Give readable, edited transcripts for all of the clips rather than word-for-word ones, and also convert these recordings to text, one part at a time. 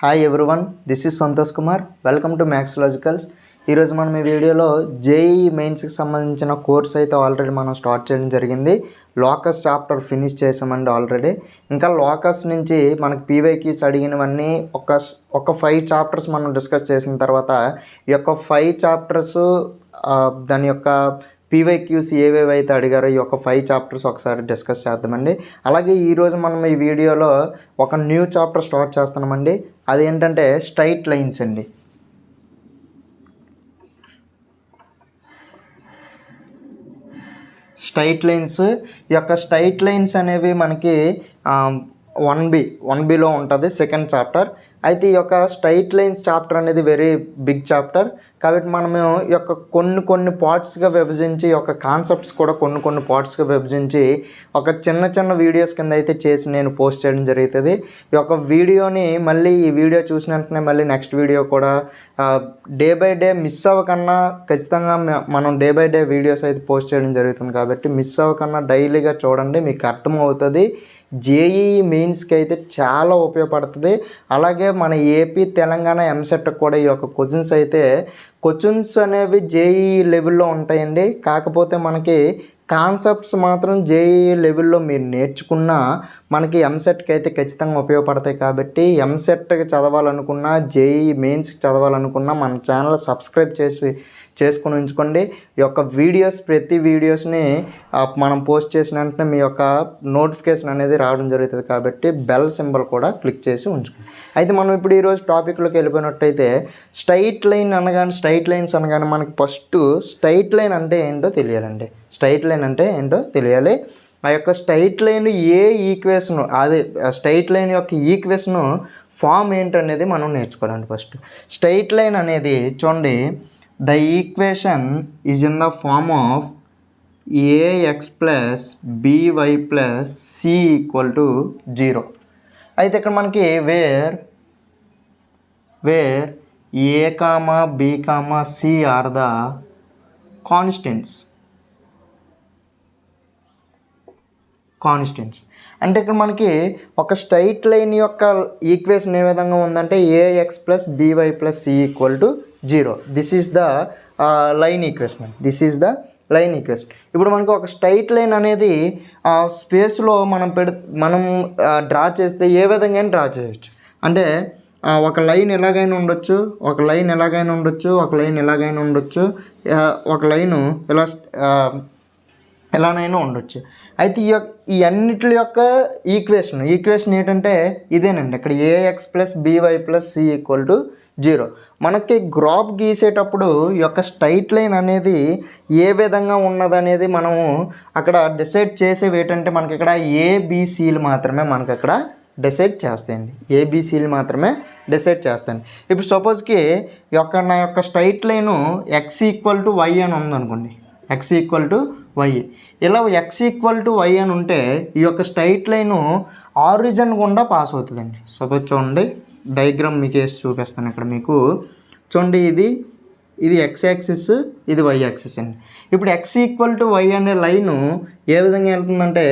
Hi everyone, this is Santosh Kumar. Welcome to maths logicals. ఈరోజు మనం ఈ వీడియోలో జేఈఈ మెయిన్స్కి సంబంధించిన కోర్స్ అయితే ఆల్రెడీ మనం స్టార్ట్ చేయడం జరిగింది. లోకస్ చాప్టర్ ఫినిష్ చేసామండి ఆల్రెడీ. ఇంకా లోకస్ నుంచి మనకి పీవైక్యూస్ అడిగినవన్నీ ఒక 5 చాప్టర్స్ మనం డిస్కస్ చేసిన తర్వాత ఈ యొక్క 5 చాప్టర్స్ దాని యొక్క పీవైక్యూస్ ఏవేవి అయితే అడిగారో ఈ యొక్క 5 చాప్టర్స్ ఒకసారి డిస్కస్ చేద్దామండి. అలాగే ఈరోజు మనం ఈ వీడియోలో ఒక న్యూ చాప్టర్ స్టార్ట్ చేస్తున్నామండి. అది ఏంటంటే స్ట్రైట్ లైన్స్ అండి. స్ట్రైట్ లైన్స్, ఈ యొక్క స్ట్రైట్ లైన్స్ అనేవి మనకి 1Bలో ఉంటుంది సెకండ్ చాప్టర్. అయితే ఈ యొక్క స్ట్రైట్ లైన్స్ చాప్టర్ అనేది వెరీ బిగ్ చాప్టర్ కాబట్టి మనము ఈ యొక్క కొన్ని పార్ట్స్గా విభజించి, ఈ యొక్క కాన్సెప్ట్స్ కూడా కొన్ని పార్ట్స్గా విభజించి ఒక చిన్న వీడియోస్ కింద అయితే చేసి నేను పోస్ట్ చేయడం జరుగుతుంది. ఈ యొక్క వీడియోని మళ్ళీ ఈ వీడియో చూసిన వెంటనే మళ్ళీ నెక్స్ట్ వీడియో కూడా డే బై డే మిస్ అవ్వకన్నా ఖచ్చితంగా మనం డే బై డే వీడియోస్ అయితే పోస్ట్ చేయడం జరుగుతుంది. కాబట్టి మిస్ అవ్వకన్నా డైలీగా చూడండి, మీకు అర్థమవుతుంది. జేఈఈ మెయిన్స్కి అయితే చాలా ఉపయోగపడుతుంది. అలాగే మన ఏపీ తెలంగాణ ఎంసెట్ కూడా ఈ యొక్క క్వశ్చన్స్ అనేవి జేఈఈ లెవెల్లో ఉంటాయండి. కాకపోతే మనకి కాన్సెప్ట్స్ మాత్రం జేఈఈ లెవెల్లో మీరు నేర్చుకున్నా మనకి ఎంసెట్కి అయితే ఖచ్చితంగా ఉపయోగపడతాయి. కాబట్టి ఎంసెట్కి చదవాలనుకున్నా, జేఈఈ మెయిన్స్కి చదవాలనుకున్నా మన ఛానల్ సబ్స్క్రైబ్ చేసుకుని ఉంచుకోండి. ఈ యొక్క ప్రతి వీడియోస్ని మనం పోస్ట్ చేసిన వెంటనే మీ యొక్క నోటిఫికేషన్ అనేది రావడం జరుగుతుంది. కాబట్టి బెల్ సింబల్ కూడా క్లిక్ చేసి ఉంచుకోండి. అయితే మనం ఇప్పుడు ఈరోజు టాపిక్లోకి వెళ్ళిపోయినట్టయితే స్ట్రైట్ లైన్స్ అనగానే మనకి ఫస్ట్ స్ట్రైట్ లైన్ అంటే ఏంటో తెలియాలండి. స్ట్రైట్ లైన్ అంటే ఏంటో తెలియాలి. ఆ యొక్క స్ట్రైట్ లైన్ ఏ ఈక్వేషన్, అదే స్ట్రైట్ లైన్ యొక్క ఈక్వేషన్ ఫామ్ ఏంటనేది మనం నేర్చుకోవాలండి. ఫస్ట్ స్ట్రైట్ లైన్ అనేది చూడండి, the equation is in the form of ax plus by plus c equal to 0. అయితే ఇక్కడ మనకి where a comma b comma c are the constants అంటే ఇక్కడ మనకి ఒక స్ట్రైట్ లైన్ యొక్క ఈక్వేషన్ ఏ విధంగా ఉందంటే ax plus by plus c equal to 0. This is the line equation. ఇప్పుడు మనకు ఒక స్ట్రైట్ లైన్ అనేది స్పేస్లో మనం డ్రా చేస్తే ఏ విధంగా డ్రా చేయొచ్చు అంటే ఒక లైన్ ఎలాగైనా ఉండొచ్చు, ఒక లైన్ ఎలానైనా ఉండొచ్చు. అయితే ఈ అన్నిటి యొక్క ఈక్వేషన్ ఏంటంటే ఇదేనండి. ఇక్కడ ax plus by plus c equal to 0. మనకి గ్రాఫ్ గీసేటప్పుడు ఈ యొక్క స్ట్రైట్ లైన్ అనేది ఏ విధంగా ఉన్నదనేది మనము అక్కడ డిసైడ్ చేసేవి ఏంటంటే మనకి ఇక్కడ ఏబిసిలు మాత్రమే మనకి అక్కడ డిసైడ్ చేస్తాయండి. ఏబిసిలు మాత్రమే డిసైడ్ చేస్తాయండి. ఇప్పుడు సపోజ్కి నా యొక్క straight line x equal to y అని ఉందనుకోండి. x ఈక్వల్ టు y, ఇలా x ఈక్వల్ టు y అని ఉంటే ఈ యొక్క స్ట్రైట్ లైను ఆరిజిన్ గుండా పాస్ అవుతుందండి. సపోజ్ చూడండి, డయాగ్రామ్ మీకు వేసి చూపిస్తాను. ఇక్కడ మీకు చూడండి, ఇది x యాక్సిస్, ఇది y యాక్సిస్ అండి. ఇప్పుడు x ఈక్వల్ టు y అనే లైను ఏ విధంగా వెళ్తుందంటే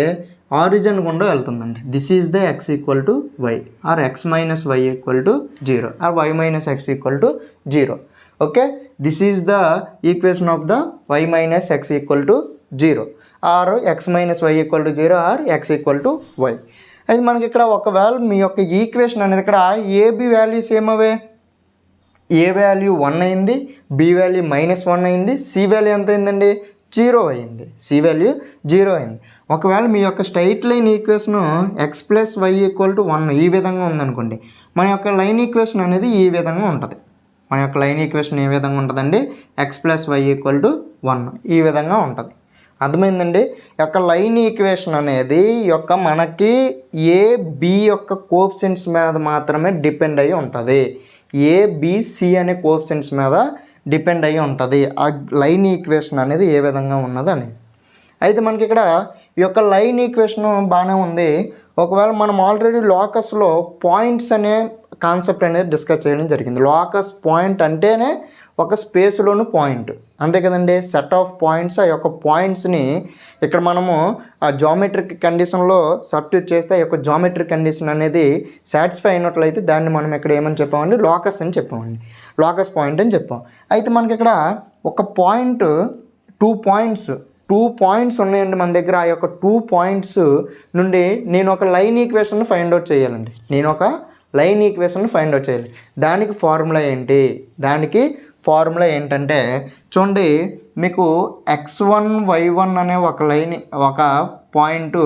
ఆరిజిన్ గుండా వెళ్తుందండి. This is the x equal to y or x minus y equal to 0 or y minus x equal to 0. Okay, this is the equation of the y minus x equal to 0 or x minus y equal to 0 or x equal to y. అయితే మనకి ఇక్కడ ఒకవేళ మీ యొక్క equation అనేది ఇక్కడ AB values ఏమవే, ఏ value 1 అయింది, B value -1 అయింది, సి వాల్యూ ఎంత అయిందండి 0 అయింది. సి వాల్యూ 0 అయింది. ఒకవేళ మీ యొక్క straight line equation x plus y equal to 1 ఈ విధంగా ఉందనుకోండి, మన యొక్క లైన్ ఈక్వేషన్ అనేది ఈ విధంగా ఉంటుంది. మన యొక్క లైన్ ఈక్వేషన్ ఏ విధంగా ఉంటుందండి, x plus y equal to 1 ఈ విధంగా ఉంటుంది. అర్థమైందండి. యొక్క లైన్ ఈక్వేషన్ అనేది మనకి ఏబి యొక్క కోఎఫిషియెంట్స్ మీద మాత్రమే డిపెండ్ అయ్యి ఉంటుంది. ఏబిసి అనే కోఎఫిషియెంట్స్ మీద డిపెండ్ అయ్యి ఉంటుంది ఆ లైన్ ఈక్వేషన్ అనేది ఏ విధంగా ఉన్నదని. అయితే మనకి ఇక్కడ ఈ యొక్క లైన్ ఈక్వేషన్ బాగానే ఉంది. ఒకవేళ మనం ఆల్రెడీ లోకస్లో పాయింట్స్ అనే కాన్సెప్ట్ అనేది డిస్కస్ చేయడం జరిగింది. లోకస్ పాయింట్ అంటేనే ఒక స్పేస్లోను పాయింట్, అంతే కదండి. సెట్ ఆఫ్ పాయింట్స్, ఆ యొక్క పాయింట్స్ని ఇక్కడ మనము ఆ జామెట్రిక్ కండిషన్లో సబ్స్టిట్యూట్ చేస్తే ఆ యొక్క జామెట్రిక్ కండిషన్ అనేది సాటిస్ఫై అయినట్లయితే దాన్ని మనం ఇక్కడ ఏమని చెప్పామండి, లోకస్ అని చెప్పామండి, లోకస్ పాయింట్ అని చెప్పాం. అయితే మనకి ఇక్కడ ఒక పాయింట్, టూ పాయింట్స్ ఉన్నాయండి మన దగ్గర. ఆ యొక్క 2 పాయింట్స్ నుండి నేను ఒక లైన్ ఈక్వేషన్ ఫైండ్ అవుట్ చేయాలండి. దానికి ఫార్ములా ఏంటి? ఫార్ములా ఏంటంటే చూడండి, మీకు x1 y1 అనే ఒక పాయింట్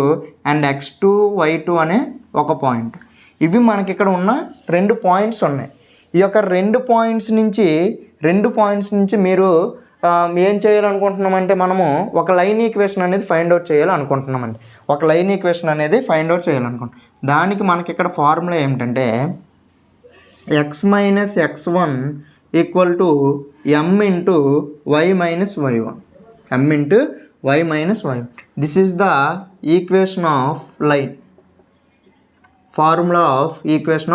అండ్ x2 y2 అనే ఒక పాయింట్, ఇవి మనకి ఇక్కడ ఉన్న 2 పాయింట్స్ ఉన్నాయి. ఈ యొక్క 2 పాయింట్స్ నుంచి మీరు ఏం చేయాలనుకుంటున్నామంటే మనము ఒక లైన్ ఈక్వేషన్ అనేది ఫైండ్ అవుట్ చేయాలనుకుంటున్నామండి. దానికి మనకి ఇక్కడ ఫార్ములా ఏమిటంటే x minus x1 equal to m into y minus y1. This is the equation of line, formula of equation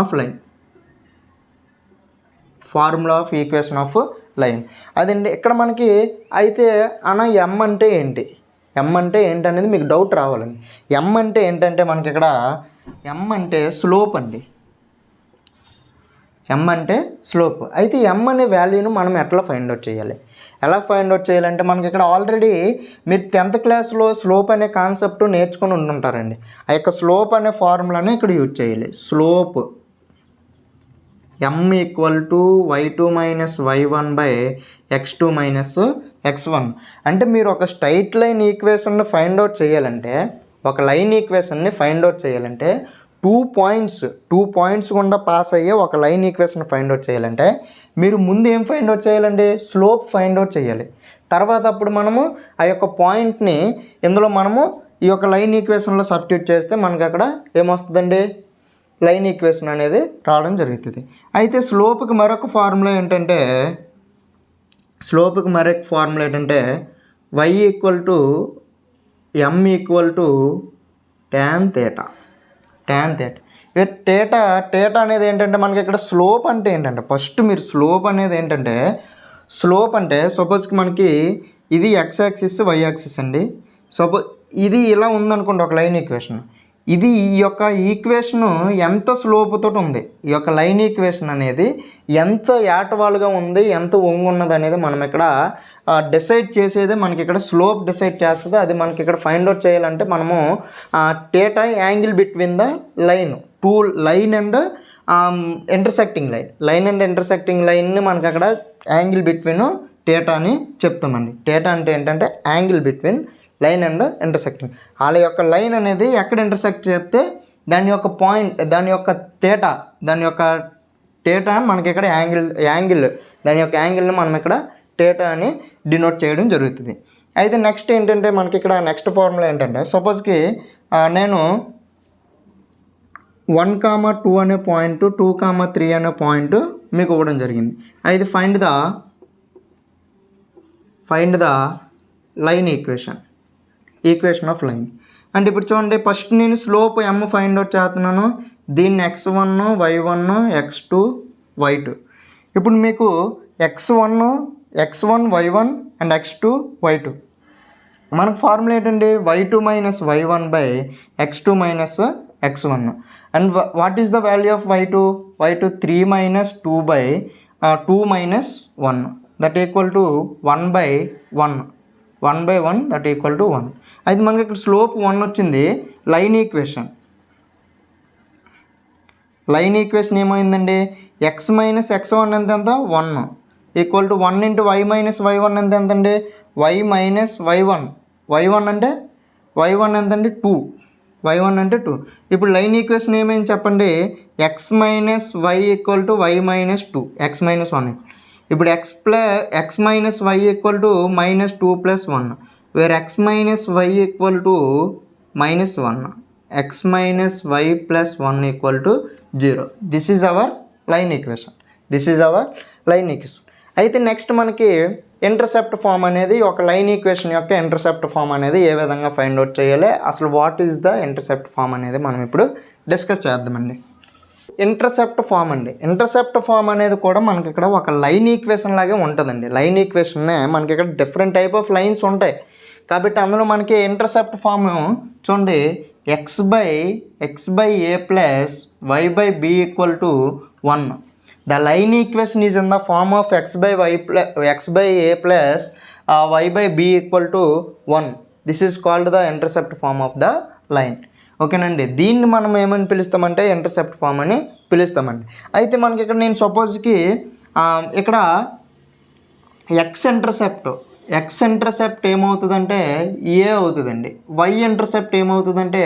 of line. అదండి ఇక్కడ మనకి. అయితే m అంటే ఏంటి అనేది మీకు డౌట్ రావాలండి. m అంటే ఏంటంటే మనకి ఇక్కడ m అంటే స్లోప్ అండి. అయితే m అనే వాల్యూను మనం ఎట్లా ఫైండ్ అవుట్ చేయాలంటే మనకి ఇక్కడ ఆల్రెడీ మీరు 10th క్లాస్లో స్లోప్ అనే కాన్సెప్ట్ నేర్చుకొని ఉంటుంటారండి. ఆ యొక్క స్లోప్ అనే ఫార్ములానే ఇక్కడ యూజ్ చేయాలి. Slope m equal to y2 minus y1 by x2 minus x1. అంటే మీరు ఒక స్ట్రైట్ లైన్ ఈక్వేషన్ని ఫైండ్ అవుట్ చేయాలంటే, టూ పాయింట్స్ గుండా పాస్ అయ్యే ఒక లైన్ ఈక్వేషన్ ఫైండ్ అవుట్ చేయాలంటే మీరు ముందు ఏం ఫైండ్ అవుట్ చేయాలండి, స్లోప్ ఫైండ్ అవుట్ చేయాలి. తర్వాత అప్పుడు మనము ఆ యొక్క పాయింట్ని ఇందులో మనము ఈ యొక్క లైన్ ఈక్వేషన్లో సబ్స్టిట్యూట్ చేస్తే మనకు అక్కడ ఏమొస్తుందండి, లైన్ ఈక్వేషన్ అనేది రావడం జరుగుతుంది. అయితే స్లోప్కి మరొక ఫార్ములా ఏంటంటే y equal to m equal to tan theta. Theta అనేది ఏంటంటే మనకి ఇక్కడ స్లోప్ అంటే ఏంటంటే, ఫస్ట్ మీరు స్లోప్ అంటే సపోజ్కి మనకి ఇది x యాక్సిస్ y యాక్సిస్ అండి. సపోజ్ ఇది ఇలా ఉందనుకోండి ఒక లైన్ ఈక్వేషన్. ఇది ఈ యొక్క ఈక్వేషను ఎంత స్లోప్తో ఉంది, ఈ యొక్క లైన్ ఈక్వేషన్ అనేది ఎంత యాటవాలుగా ఉంది, ఎంత వంగు ఉన్నది అనేది మనం ఇక్కడ డిసైడ్ చేసేదే మనకి ఇక్కడ స్లోప్ డిసైడ్ చేస్తుంది. అది మనకి ఇక్కడ ఫైండ్ అవుట్ చేయాలంటే మనము theta angle between the line and intersecting లైన్ని మనకి అక్కడ యాంగిల్ బిట్వీన్ టేటా అని చెప్తామండి. టేటా అంటే ఏంటంటే angle between line and intersecting. వాళ్ళ యొక్క లైన్ అనేది ఎక్కడ ఇంటర్సెక్ట్ చేస్తే దాని యొక్క టేటా మనకి ఇక్కడ యాంగిల్ దాని యొక్క యాంగిల్ని మనం ఇక్కడ టేటా అని డినోట్ చేయడం జరుగుతుంది. అయితే నెక్స్ట్ ఏంటంటే మనకి ఇక్కడ నెక్స్ట్ ఫార్ములా ఏంటంటే, సపోజ్కి నేను 1,2 అనే పాయింట్, 2,3 అనే పాయింట్ మీకు ఇవ్వడం జరిగింది. అయితే find the line equation of line. అంటే ఇప్పుడు చూడండి, ఫస్ట్ నేను స్లోప్ m ఫైండ్ అవుట్ చేస్తున్నాను. దీన్ని x1 y1 x2 y2. ఇప్పుడు మీకు x1 y1 and x2 y2 మనకు ఫార్ములా ఏంటండి, y2 minus y1 by x2 minus x1. And what is the value of y2 3 minus 2 by 2 minus 1 that equal to 1 by 1 that equal to 1. అయితే మనకి ఇక్కడ slope 1 వచ్చింది. Line equation ఏమైందండి, x minus x1 ఎంత 1 equal to 1 into y minus y1 ఎంతండి, y minus y1 అంటే ఎంతండి 2. ఇప్పుడు లైన్ ఈక్వేషన్ ఏమైంది చెప్పండి, x minus y equal to y minus 2, x minus 1. ఇప్పుడు x minus y equal to minus 2 plus 1, where x minus y equal to minus 1, x minus y plus 1 equal to 0. This is our line equation. అయితే next మనకి intercept form అనేది, ఒక line equation యొక్క intercept form అనేది ఏ విధంగా find out చేయాలి, అసలు what is the intercept form అనేది మనం ఇప్పుడు డిస్కస్ చేద్దామండి. ఇంటర్సెప్ట్ ఫామ్ అండి. ఇంటర్సెప్ట్ ఫామ్ అనేది కూడా మనకి ఇక్కడ ఒక లైన్ ఈక్వేషన్ లాగే ఉంటుందండి. లైన్ ఈక్వేషన్నే మనకి ఇక్కడ డిఫరెంట్ టైప్ ఆఫ్ లైన్స్ ఉంటాయి కాబట్టి అందులో మనకి ఇంటర్సెప్ట్ ఫామ్ చూడండి, x by a plus y by b equal to 1. The line equation is in the form of x by a plus y by b equal to 1. This is called the intercept form of the line. ఓకేనండి, దీన్ని మనం ఏమని పిలుస్తామంటే intercept form అని పిలుస్తామండి. అయితే మనకి ఇక్కడ నేను సపోజ్కి ఇక్కడ ఎక్స్ ఇంటర్సెప్ట్ ఏమవుతుందంటే ఏ అవుతుందండి, వై ఇంటర్సెప్ట్ ఏమవుతుందంటే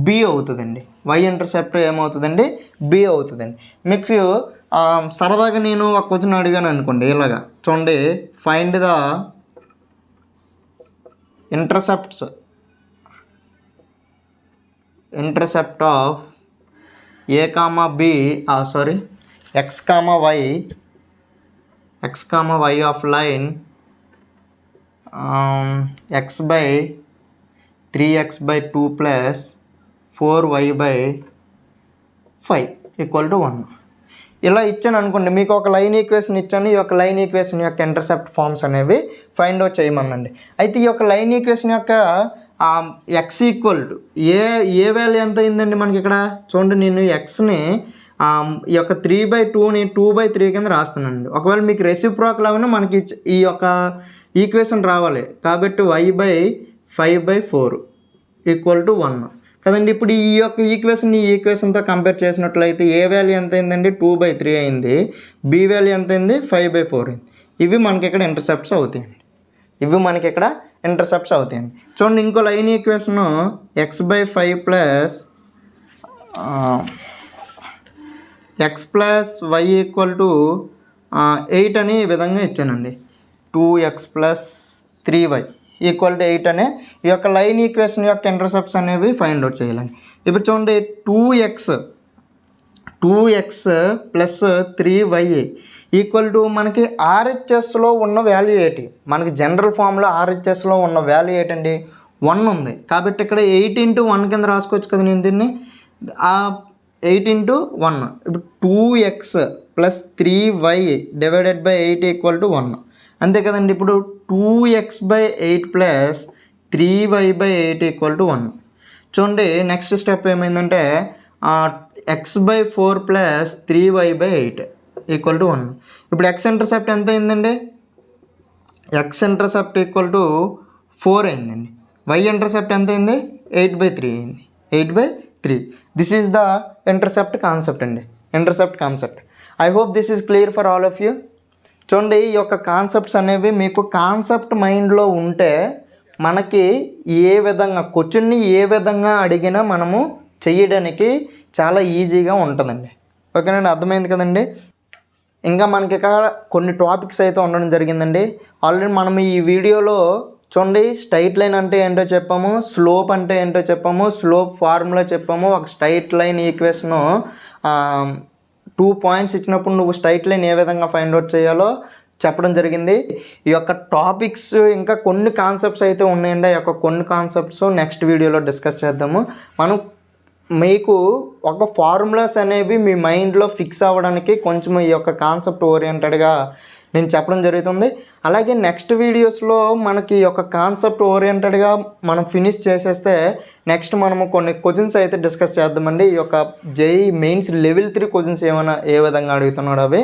బి అవుతుందండి. వై ఇంటర్సెప్ట్ ఏమవుతుందండి, బి అవుతుందండి. మీకు సరదాగా నేను ఒక క్వశ్చన్ అడిగాను అనుకోండి, ఇలాగా చూడండి, find the intercept of a comma b x comma y of line x by 3x by 2 plus 4y by 5 equal to 1. ఇలా ఇచ్చాను అనుకోండి, మీకు ఒక లైన్ ఈక్వేషన్ ఇచ్చాను. ఈ యొక్క లైన్ ఈక్వేషన్ యొక్క ఇంటర్సెప్ట్ ఫార్మ్స్ అనేవి ఫైండ్ అవుట్ చేయమనండి. అయితే ఈ యొక్క లైన్ ఈక్వేషన్ యొక్క X equal to A value ఎంత అయిందండి మనకి ఇక్కడ చూడండి. నేను ఎక్స్ని ఈ యొక్క 3/2ని 2/3 కింద రాస్తున్నానండి. ఒకవేళ మీకు రెసిప్రోకల్ అవన్నీ మనకి ఈ యొక్క ఈక్వేషన్ రావాలి కాబట్టి y by 5/4 ఈక్వల్ టు 1 కదండి. ఇప్పుడు ఈ యొక్క ఈక్వేషన్ ఈ ఈక్వేషన్తో కంపేర్ చేసినట్లయితే ఏ వాల్యూ ఎంత అయిందండి, 2/3 అయింది. బి వాల్యూ ఎంత అయింది, 5/4 అయింది. ఇవి మనకి ఇక్కడ ఇంటర్సెప్ట్స్ అవుతాయండి. చూడండి, ఇంకో line equation x by 5 plus x plus y equal to 8 అని ఈ విధంగా ఇచ్చానండి. 2x plus 3y equal to 8 అనే ఈ యొక్క లైన్ ఈక్వేషన్ యొక్క ఇంటర్సెప్ట్స్ అనేవి ఫైండ్ అవుట్ చేయాలండి. ఇప్పుడు చూడండి, 2x plus 3y equal to మనకి ఆర్హెచ్ఎస్లో ఉన్న వాల్యూ ఏంటి, మనకి జనరల్ ఫామ్లో ఆర్హెచ్ఎస్లో ఉన్న వాల్యూ ఏంటండి, 1 ఉంది. కాబట్టి ఇక్కడ 8 into 1 కింద రాసుకోవచ్చు కదా నేను దీన్ని. 8 into 1 ఇప్పుడు 2x plus 3y divided by 8 equal to 1 అంతే కదండి. ఇప్పుడు 2x by 8 plus 3y by 8 equal to 1. చూడండి, నెక్స్ట్ స్టెప్ ఏమైందంటే x by 4 plus 3y by 8 equal to 1. ఇప్పుడు x ఇంటర్సెప్ట్ ఎంత అయిందండి, x ఇంటర్సెప్ట్ ఈక్వల్ టు 4 అయిందండి. y ఇంటర్సెప్ట్ ఎంత అయింది, 8/3 అయింది. 8/3. This is the intercept concept అండి, intercept concept. I hope this is clear for all of you. చూడండి, ఈ యొక్క కాన్సెప్ట్స్ అనేవి మీకు కాన్సెప్ట్ మైండ్లో ఉంటే మనకి ఏ విధంగా క్వశ్చన్ని ఏ విధంగా అడిగినా మనము చేయడానికి చాలా ఈజీగా ఉంటుందండి. ఓకేనండి, అర్థమైంది కదండి. ఇంకా మనకి ఇక్కడ కొన్ని టాపిక్స్ అయితే ఉండడం జరిగిందండి. ఆల్రెడీ మనం ఈ వీడియోలో చూడండి, స్ట్రైట్ లైన్ అంటే ఏంటో చెప్పాము, స్లోప్ అంటే ఏంటో చెప్పాము, స్లోప్ ఫార్ములా చెప్పాము. ఒక స్ట్రైట్ లైన్ ఈక్వేషను 2 పాయింట్స్ ఇచ్చినప్పుడు నువ్వు స్ట్రైట్ లైన్ ఏ విధంగా ఫైండ్ అవుట్ చేయాలో చెప్పడం జరిగింది. ఈ యొక్క టాపిక్స్ ఇంకా కొన్ని కాన్సెప్ట్స్ అయితే ఉన్నాయండి. ఆ యొక్క కొన్ని కాన్సెప్ట్స్ నెక్స్ట్ వీడియోలో డిస్కస్ చేద్దాము. మనం మీకు ఒక ఫార్ములాస్ అనేవి మీ మైండ్లో ఫిక్స్ అవ్వడానికి కొంచెం ఈ యొక్క కాన్సెప్ట్ ఓరియంటెడ్గా నేను చెప్పడం జరుగుతుంది. అలాగే నెక్స్ట్ వీడియోస్లో మనకి ఈ యొక్క కాన్సెప్ట్ ఓరియంటెడ్గా మనం ఫినిష్ చేసేస్తే నెక్స్ట్ మనము కొన్ని క్వశ్చన్స్ అయితే డిస్కస్ చేద్దామండి. ఈ యొక్క జేఈ మెయిన్స్ లెవెల్ 3 క్వశ్చన్స్ ఏమైనా ఏ విధంగా అడుగుతున్నాడు అవి.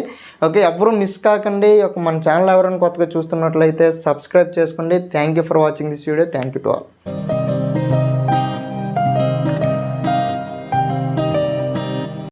ఓకే, ఎవరు మిస్ కాకండి. ఈ యొక్క మన ఛానల్ ఎవరైనా కొత్తగా చూస్తున్నట్లయితే సబ్స్క్రైబ్ చేసుకోండి. Thank you for watching this video. Thank you to all.